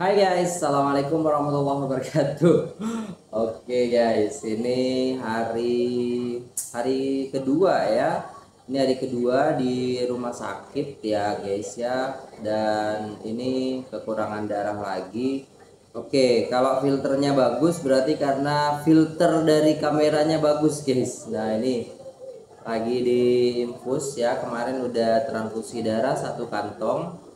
Hai guys, assalamualaikum warahmatullahi wabarakatuh. Oke guys, ini hari kedua ya. Ini hari kedua di rumah sakit ya guys ya. Dan ini kekurangan darah lagi. Oke, kalau filternya bagus berarti karena filter dari kameranya bagus guys. Nah ini lagi di infus ya. Kemarin udah transfusi darah satu kantong.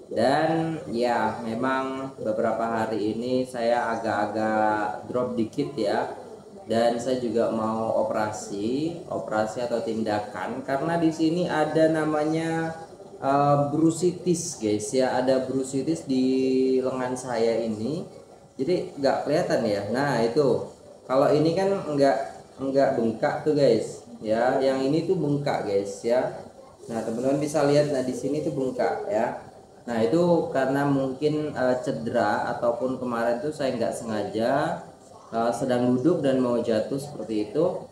Dan ya memang beberapa hari ini saya agak-agak drop dikit ya. Dan saya juga mau operasi atau tindakan karena di sini ada namanya brusitis guys ya, ada brusitis di lengan saya ini. Jadi nggak kelihatan ya. Nah itu kalau ini kan nggak bengkak tuh guys ya, yang ini tuh bengkak guys ya. Nah teman-teman bisa lihat, nah di sini tuh bengkak ya. Nah itu karena mungkin cedera ataupun kemarin tuh saya nggak sengaja sedang duduk dan mau jatuh seperti itu,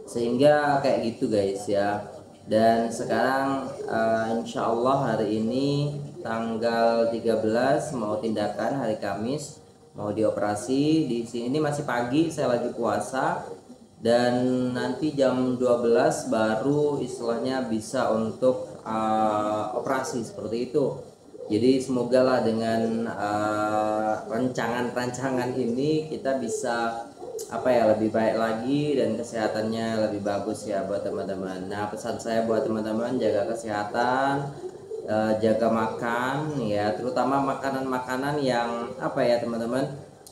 sehingga kayak gitu guys ya. Dan sekarang insya Allah hari ini tanggal 13 mau tindakan, hari Kamis mau dioperasi. Di sini masih pagi, saya lagi puasa, dan nanti jam 12 baru istilahnya bisa untuk operasi seperti itu. Jadi semoga lah dengan rancangan-rancangan ini kita bisa apa ya, lebih baik lagi dan kesehatannya lebih bagus ya buat teman-teman. Nah pesan saya buat teman-teman, jaga kesehatan, jaga makan ya, terutama makanan-makanan yang apa ya teman-teman,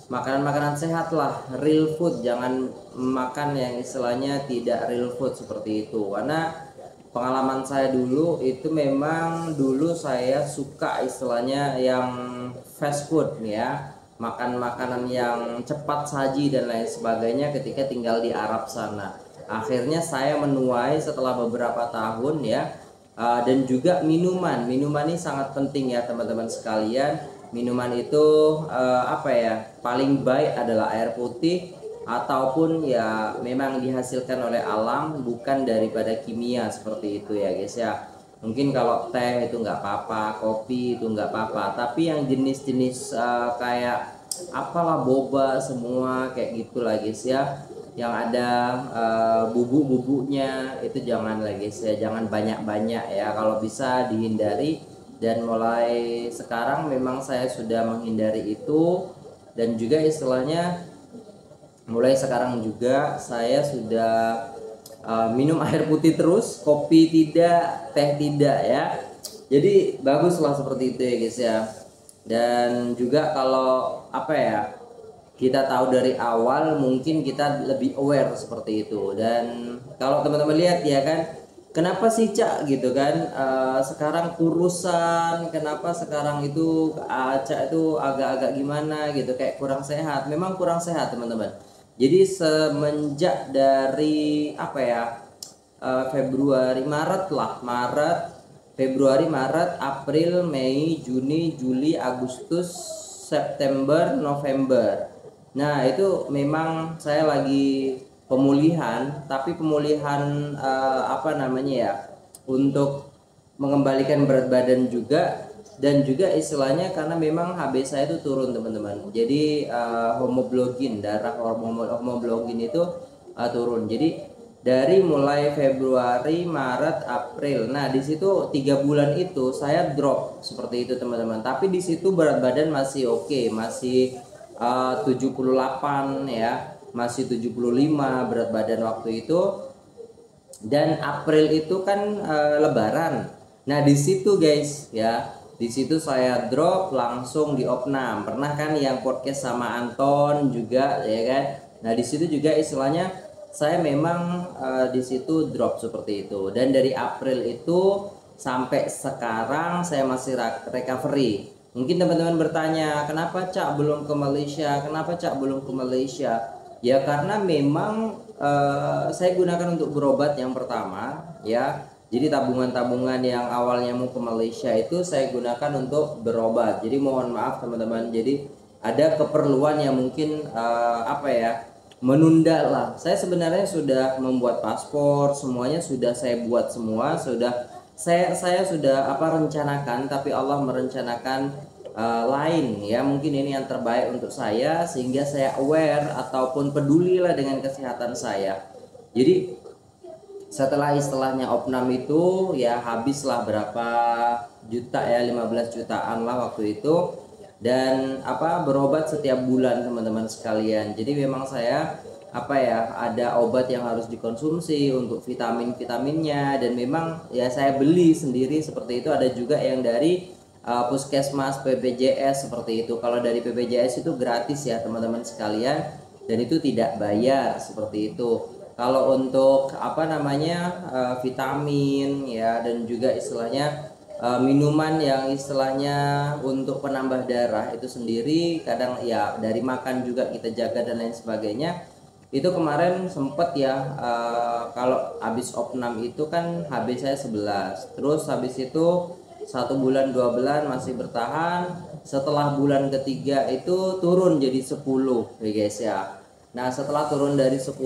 makanan-makanan sehat lah, real food. Jangan makan yang istilahnya tidak real food seperti itu, karena pengalaman saya dulu itu memang dulu saya suka istilahnya yang fast food ya, makan makanan yang cepat saji dan lain sebagainya ketika tinggal di Arab sana. Akhirnya saya menuai setelah beberapa tahun ya. Dan juga minuman ini sangat penting ya teman-teman sekalian. Minuman itu apa ya, paling baik adalah air putih ataupun ya memang dihasilkan oleh alam, bukan daripada kimia seperti itu ya guys ya. Mungkin kalau teh itu nggak apa-apa, kopi itu nggak apa-apa, tapi yang jenis-jenis kayak apalah boba semua kayak gitulah guys ya, yang ada bubuk-bubuknya itu jangan lagi guys ya, jangan banyak-banyak ya, kalau bisa dihindari. Dan mulai sekarang memang saya sudah menghindari itu, dan juga istilahnya mulai sekarang juga saya sudah minum air putih terus, kopi tidak, teh tidak ya. Jadi baguslah seperti itu ya guys ya. Dan juga kalau apa ya, kita tahu dari awal mungkin kita lebih aware seperti itu. Dan kalau teman-teman lihat ya kan, kenapa sih Cak gitu kan sekarang kurusan, kenapa sekarang itu Cak itu agak-agak gimana gitu, kayak kurang sehat. Memang kurang sehat teman-teman. Jadi semenjak dari apa ya, Februari Maret lah, Februari, Maret, April, Mei, Juni, Juli, Agustus, September, November. Nah itu memang saya lagi pemulihan, tapi pemulihan apa namanya ya, untuk mengembalikan berat badan juga, dan juga istilahnya karena memang HB saya itu turun teman-teman. Jadi homoglobin, darah homoglobin itu turun. Jadi dari mulai Februari, Maret, April. Nah, di situ 3 bulan itu saya drop seperti itu teman-teman. Tapi di situ berat badan masih oke, masih 78 ya, masih 75 berat badan waktu itu. Dan April itu kan Lebaran. Nah, di situ guys ya, di situ saya drop langsung di opnam. Pernah kan yang podcast sama Anton juga ya kan. Nah, di situ juga istilahnya saya memang di situ drop seperti itu. Dan dari April itu sampai sekarang saya masih recovery. Mungkin teman-teman bertanya, kenapa Cak belum ke Malaysia? Kenapa Cak belum ke Malaysia? Ya karena memang saya gunakan untuk berobat yang pertama ya. Jadi tabungan-tabungan yang awalnya mau ke Malaysia itu saya gunakan untuk berobat. Jadi mohon maaf teman-teman. Jadi ada keperluan yang mungkin apa ya, menunda lah. Saya sebenarnya sudah membuat paspor, semuanya sudah saya buat semua, sudah saya sudah apa rencanakan, tapi Allah merencanakan lain ya, mungkin ini yang terbaik untuk saya sehingga saya aware ataupun pedulilah dengan kesehatan saya. Jadi setelah istilahnya opnam itu ya habislah berapa juta ya, 15 jutaan lah waktu itu, dan berobat setiap bulan teman-teman sekalian. Jadi memang saya ada obat yang harus dikonsumsi untuk vitaminnya, dan memang ya saya beli sendiri seperti itu. Ada juga yang dari puskesmas, BPJS seperti itu. Kalau dari BPJS itu gratis ya teman-teman sekalian, dan itu tidak bayar seperti itu. Kalau untuk vitamin ya, dan juga istilahnya minuman yang istilahnya untuk penambah darah itu sendiri, kadang ya dari makan juga kita jaga dan lain sebagainya. Itu kemarin sempet ya, kalau habis opnam itu kan HB saya 11, terus habis itu 1 bulan 2 bulan masih bertahan. Setelah bulan ketiga itu turun jadi 10 ya guys ya. Nah setelah turun dari 10,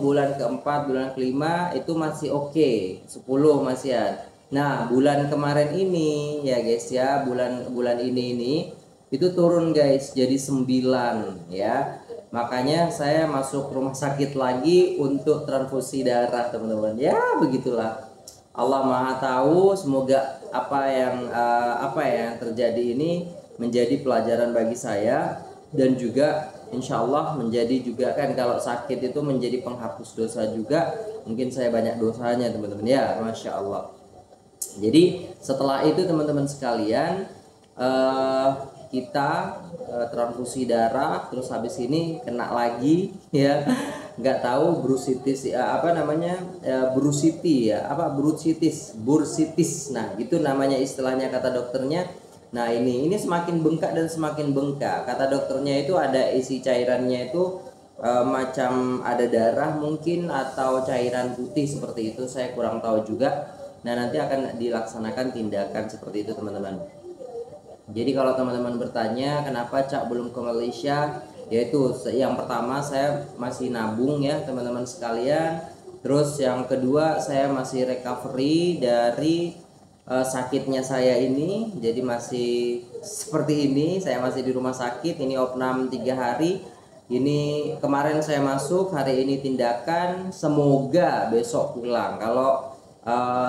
bulan keempat, bulan kelima itu masih oke, 10 masih ya. Nah bulan kemarin ini ya guys ya, bulan ini itu turun guys jadi 9 ya. Makanya saya masuk rumah sakit lagi untuk transfusi darah teman-teman. Ya begitulah, Allah Maha Tahu. Semoga apa yang terjadi ini menjadi pelajaran bagi saya, dan juga insya Allah menjadi juga kan, kalau sakit itu menjadi penghapus dosa juga. Mungkin saya banyak dosanya teman-teman ya, Masya Allah. Jadi setelah itu teman-teman sekalian, kita transfusi darah, terus habis ini kena lagi ya, nggak tahu bursitis bursitis. Nah itu namanya istilahnya, kata dokternya. Nah ini semakin bengkak dan semakin bengkak, kata dokternya. Itu ada isi cairannya itu macam ada darah mungkin, atau cairan putih seperti itu, saya kurang tahu juga. Nah nanti akan dilaksanakan tindakan seperti itu teman-teman. Jadi kalau teman-teman bertanya kenapa Cak belum ke Malaysia, yaitu yang pertama saya masih nabung ya teman-teman sekalian. Terus yang kedua saya masih recovery dari sakitnya saya ini. Jadi masih seperti ini, saya masih di rumah sakit. Ini opnam 3 hari. Ini kemarin saya masuk, hari ini tindakan. Semoga besok pulang. Kalau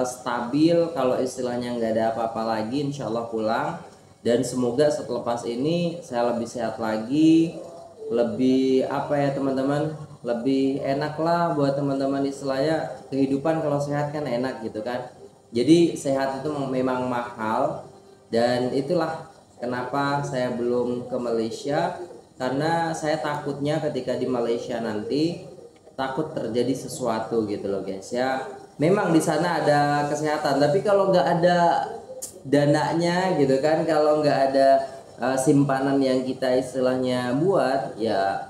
stabil, kalau istilahnya nggak ada apa-apa lagi, insya Allah pulang. Dan semoga selepas ini saya lebih sehat lagi, lebih teman-teman, lebih enak lah buat teman-teman. Istilahnya kehidupan kalau sehat kan enak gitu kan. Jadi sehat itu memang mahal, dan itulah kenapa saya belum ke Malaysia, karena saya takutnya ketika di Malaysia nanti takut terjadi sesuatu gitu loh guys ya. Memang di sana ada kesehatan, tapi kalau nggak ada dananya gitu kan, kalau nggak ada simpanan yang kita istilahnya buat ya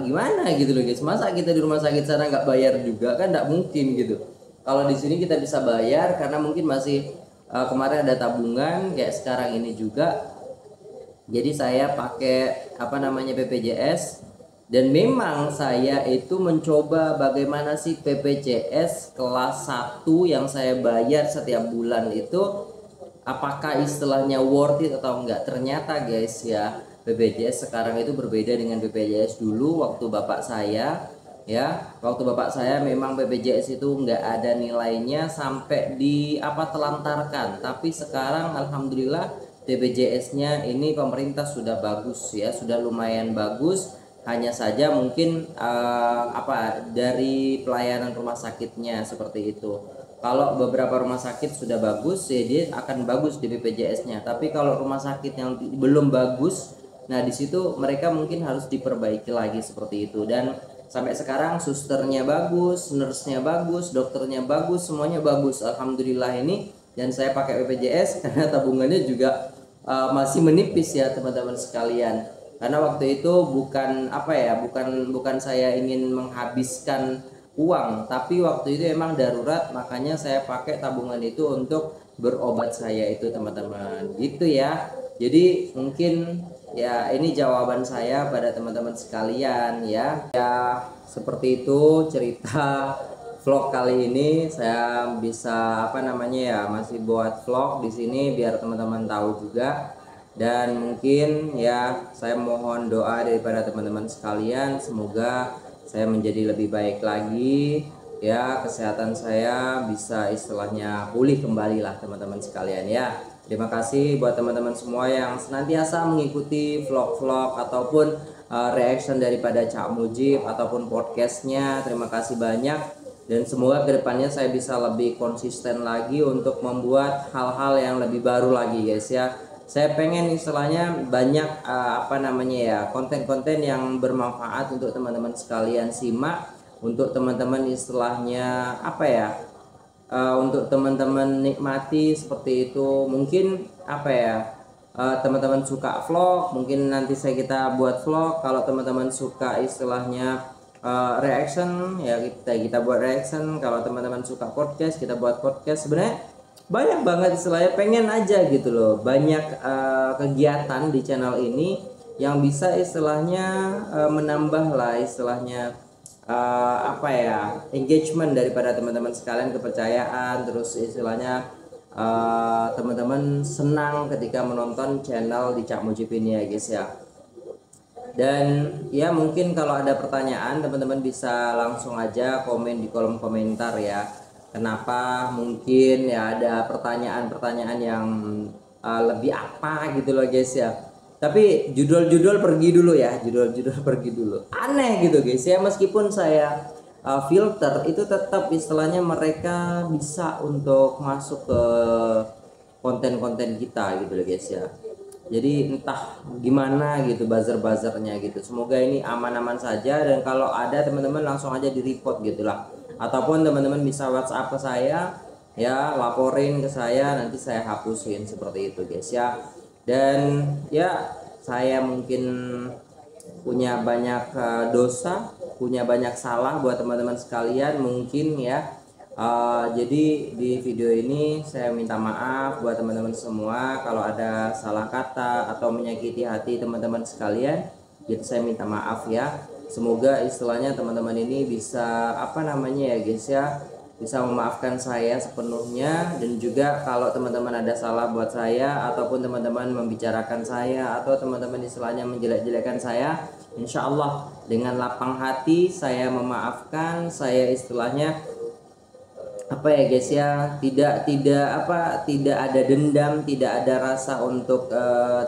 gimana gitu loh guys. Masa kita di rumah sakit sana nggak bayar juga kan, nggak mungkin gitu. Kalau di sini kita bisa bayar karena mungkin masih kemarin ada tabungan kayak sekarang ini juga. Jadi saya pakai BPJS. Dan memang saya itu mencoba bagaimana sih BPJS kelas 1 yang saya bayar setiap bulan itu, apakah istilahnya worth it atau enggak. Ternyata guys ya, BPJS sekarang itu berbeda dengan BPJS dulu waktu bapak saya ya. Waktu bapak saya memang BPJS itu enggak ada nilainya sampai telantarkan. Tapi sekarang alhamdulillah BPJS-nya ini pemerintah sudah bagus ya, sudah lumayan bagus. Hanya saja mungkin dari pelayanan rumah sakitnya seperti itu. Kalau beberapa rumah sakit sudah bagus ya dia akan bagus di BPJS-nya. Tapi kalau rumah sakit yang belum bagus, nah di situ mereka mungkin harus diperbaiki lagi seperti itu. Dan sampai sekarang susternya bagus, nurse-nya bagus, dokternya bagus, semuanya bagus. Alhamdulillah ini. Dan saya pakai BPJS karena tabungannya juga masih menipis ya teman-teman sekalian. Karena waktu itu bukan saya ingin menghabiskan uang, tapi waktu itu emang darurat, makanya saya pakai tabungan itu untuk berobat saya itu teman-teman. Gitu ya. Jadi mungkin ya ini jawaban saya pada teman-teman sekalian ya. Ya seperti itu cerita vlog kali ini. Saya bisa masih buat vlog di sini biar teman-teman tahu juga. Dan mungkin ya saya mohon doa daripada teman-teman sekalian, semoga saya menjadi lebih baik lagi ya, kesehatan saya bisa istilahnya pulih kembali lah teman-teman sekalian ya. Terima kasih buat teman-teman semua yang senantiasa mengikuti vlog-vlog ataupun reaction daripada Cak Mujib ataupun podcastnya. Terima kasih banyak, dan semoga kedepannya saya bisa lebih konsisten lagi untuk membuat hal-hal yang lebih baru lagi guys ya. Saya pengen istilahnya banyak apa namanya ya, konten-konten yang bermanfaat untuk teman-teman sekalian simak, untuk teman-teman istilahnya apa ya, untuk teman-teman nikmati seperti itu. Mungkin apa ya, teman-teman suka vlog, mungkin nanti kita buat vlog. Kalau teman-teman suka istilahnya reaction ya, kita buat reaction. Kalau teman-teman suka podcast, kita buat podcast. Sebenarnya banyak banget istilahnya, pengen aja gitu loh, banyak kegiatan di channel ini yang bisa istilahnya menambah lah istilahnya apa ya, engagement daripada teman-teman sekalian, kepercayaan, terus istilahnya teman-teman senang ketika menonton channel di Cak Mujib ini ya guys ya. Dan ya mungkin kalau ada pertanyaan teman-teman bisa langsung aja komen di kolom komentar ya. Kenapa mungkin ya ada pertanyaan-pertanyaan yang lebih apa gitu loh guys ya. Tapi judul-judul pergi dulu ya, judul-judul pergi dulu. Aneh gitu guys ya, meskipun saya filter itu tetap istilahnya mereka bisa untuk masuk ke konten-konten kita gitu loh guys ya. Jadi entah gimana gitu buzzer-buzzernya gitu. Semoga ini aman-aman saja, dan kalau ada teman-teman langsung aja di report gitulah. Ataupun teman-teman bisa WhatsApp ke saya ya, laporin ke saya, nanti saya hapusin seperti itu guys ya. Dan ya saya mungkin punya banyak dosa, punya banyak salah buat teman-teman sekalian mungkin ya. Jadi di video ini saya minta maaf buat teman-teman semua kalau ada salah kata atau menyakiti hati teman-teman sekalian. Jadi saya minta maaf ya. Semoga istilahnya teman-teman ini bisa apa namanya ya guys ya, bisa memaafkan saya sepenuhnya. Dan juga kalau teman-teman ada salah buat saya, ataupun teman-teman membicarakan saya, atau teman-teman istilahnya menjelek-jelekan saya, insya Allah dengan lapang hati saya memaafkan. Saya istilahnya apa ya guys ya, tidak ada dendam, tidak ada rasa untuk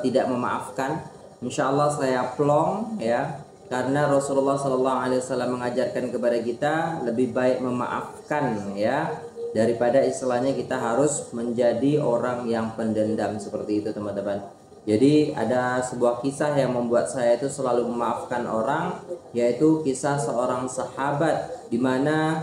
tidak memaafkan. Insya Allah saya plong ya, karena Rasulullah SAW mengajarkan kepada kita lebih baik memaafkan ya, daripada istilahnya kita harus menjadi orang yang pendendam seperti itu teman-teman. Jadi ada sebuah kisah yang membuat saya itu selalu memaafkan orang, yaitu kisah seorang sahabat di mana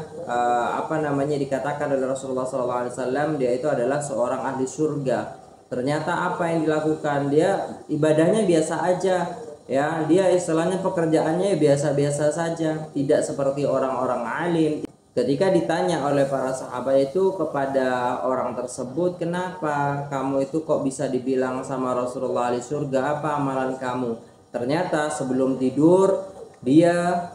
apa namanya dikatakan oleh Rasulullah SAW, dia itu adalah seorang ahli surga. Ternyata apa yang dilakukan, dia ibadahnya biasa aja ya, dia istilahnya pekerjaannya biasa-biasa saja, tidak seperti orang-orang alim. Ketika ditanya oleh para sahabat itu kepada orang tersebut, kenapa kamu itu kok bisa dibilang sama Rasulullah di surga, apa amalan kamu? Ternyata sebelum tidur dia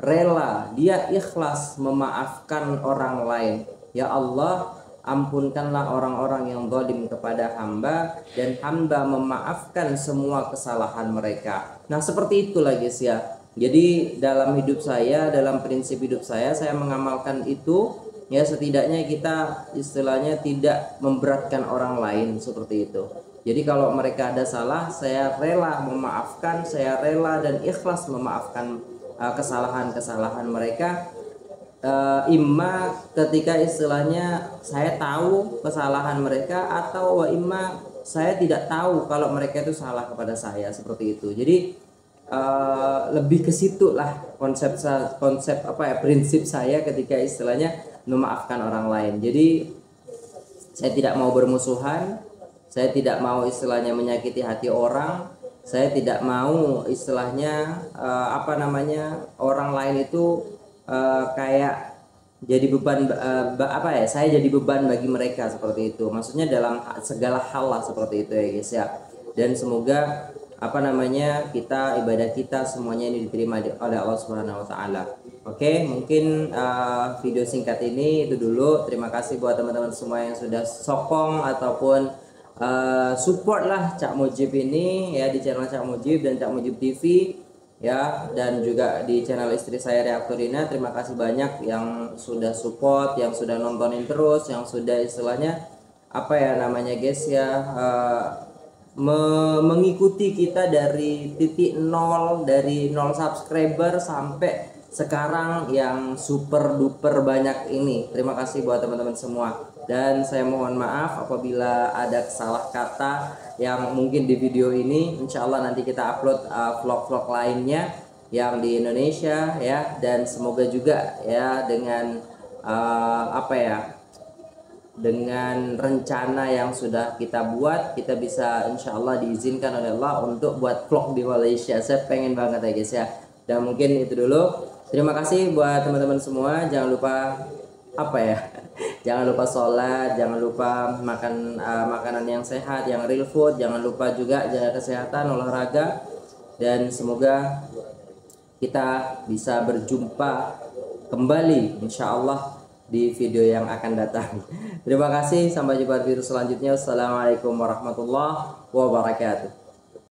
rela, dia ikhlas memaafkan orang lain. Ya Allah, ampunkanlah orang-orang yang zalim kepada hamba, dan hamba memaafkan semua kesalahan mereka. Nah seperti itulah guys ya. Jadi dalam hidup saya, dalam prinsip hidup saya mengamalkan itu ya, setidaknya kita istilahnya tidak memberatkan orang lain seperti itu. Jadi kalau mereka ada salah, saya rela memaafkan, saya rela dan ikhlas memaafkan kesalahan-kesalahan mereka. Imma ketika istilahnya saya tahu kesalahan mereka, atau imma saya tidak tahu kalau mereka itu salah kepada saya, seperti itu. Jadi lebih ke situ lah konsep apa ya, prinsip saya ketika istilahnya memaafkan orang lain. Jadi saya tidak mau bermusuhan, saya tidak mau istilahnya menyakiti hati orang, saya tidak mau istilahnya apa namanya orang lain itu kayak jadi beban apa ya, saya jadi beban bagi mereka seperti itu. Maksudnya dalam segala hal lah seperti itu ya guys ya. Dan semoga apa namanya ibadah kita semuanya ini diterima oleh Allah Subhanahu wa taala. Oke, mungkin video singkat ini itu dulu. Terima kasih buat teman-teman semua yang sudah sokong ataupun support lah Cak Mujib ini ya, di channel Cak Mujib dan Cak Mujib TV ya, dan juga di channel istri saya Reaktorina. Terima kasih banyak yang sudah support, yang sudah nontonin terus, yang sudah istilahnya apa ya namanya guys ya, mengikuti kita dari titik nol, dari 0 subscriber sampai sekarang yang super duper banyak ini. Terima kasih buat teman-teman semua, dan saya mohon maaf apabila ada salah kata yang mungkin di video ini. Insya Allah nanti kita upload vlog-vlog lainnya yang di Indonesia ya, dan semoga juga ya dengan apa ya, dengan rencana yang sudah kita buat, kita bisa insya Allah diizinkan oleh Allah untuk buat vlog di Malaysia. Saya pengen banget ya guys ya. Dan mungkin itu dulu. Terima kasih buat teman-teman semua. Jangan lupa apa ya, jangan lupa sholat, jangan lupa makan makanan yang sehat, yang real food. Jangan lupa juga jaga kesehatan, olahraga, dan semoga kita bisa berjumpa kembali insya Allah di video yang akan datang. Terima kasih, sampai jumpa di video selanjutnya. Wassalamualaikum warahmatullahi wabarakatuh.